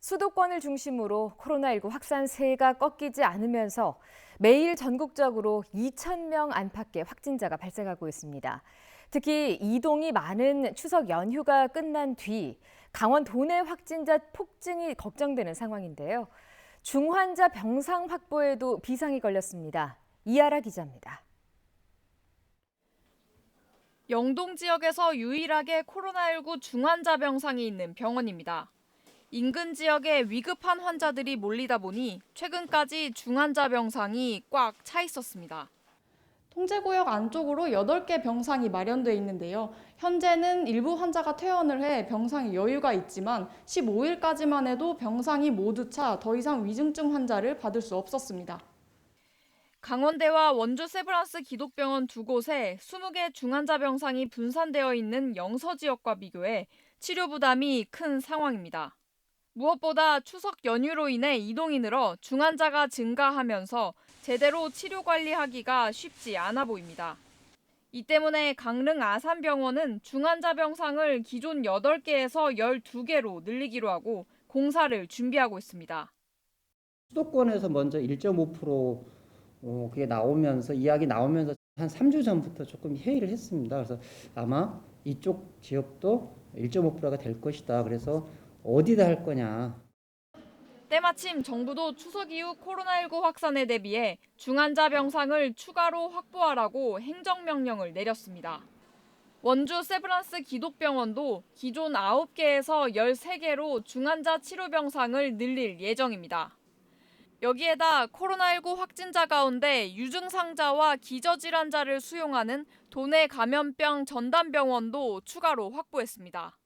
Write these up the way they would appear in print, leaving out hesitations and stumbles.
수도권을 중심으로 코로나19 확산세가 꺾이지 않으면서 매일 전국적으로 2,000명 안팎의 확진자가 발생하고 있습니다. 특히 이동이 많은 추석 연휴가 끝난 뒤 강원 도내 확진자 폭증이 걱정되는 상황인데요. 중환자 병상 확보에도 비상이 걸렸습니다. 이하라 기자입니다. 영동 지역에서 유일하게 코로나19 중환자 병상이 있는 병원입니다. 인근 지역에 위급한 환자들이 몰리다 보니 최근까지 중환자 병상이 꽉 차 있었습니다. 통제구역 안쪽으로 8개 병상이 마련돼 있는데요. 현재는 일부 환자가 퇴원을 해 병상에 여유가 있지만 15일까지만 해도 병상이 모두 차 더 이상 위중증 환자를 받을 수 없었습니다. 강원대와 원주 세브란스 기독병원 두 곳에 20개 중환자 병상이 분산되어 있는 영서 지역과 비교해 치료 부담이 큰 상황입니다. 무엇보다 추석 연휴로 인해 이동이 늘어 중환자가 증가하면서 제대로 치료 관리하기가 쉽지 않아 보입니다. 이 때문에 강릉 아산병원은 중환자 병상을 기존 8개에서 12개로 늘리기로 하고 공사를 준비하고 있습니다. 수도권에서 먼저 1.5% 그게 나오면서 이야기 나오면서 한 3주 전부터 조금 회의를 했습니다. 그래서 아마 이쪽 지역도 1.5%가 될 것이다. 그래서 어디다 할 거냐. 때마침 정부도 추석 이후 코로나19 확산에 대비해 중환자 병상을 추가로 확보하라고 행정명령을 내렸습니다. 원주 세브란스 기독병원도 기존 9개에서 13개로 중환자 치료 병상을 늘릴 예정입니다. 여기에다 코로나19 확진자 가운데 유증상자와 기저질환자를 수용하는 도내 감염병 전담병원도 추가로 확보했습니다.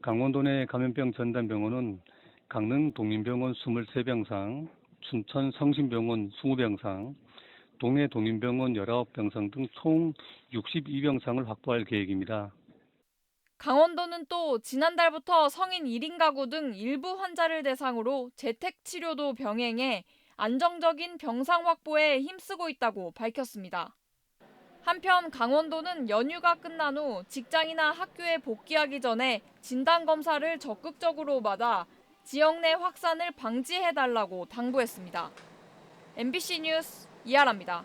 강원도 내 감염병 전담병원은 강릉 동인병원 23병상, 춘천 성심병원 20병상, 동해 동인병원 19병상 등 총 62병상을 확보할 계획입니다. 강원도는 또 지난달부터 성인 1인 가구 등 일부 환자를 대상으로 재택 치료도 병행해 안정적인 병상 확보에 힘쓰고 있다고 밝혔습니다. 한편 강원도는 연휴가 끝난 후 직장이나 학교에 복귀하기 전에 진단검사를 적극적으로 받아 지역 내 확산을 방지해달라고 당부했습니다. MBC 뉴스 이하라입니다.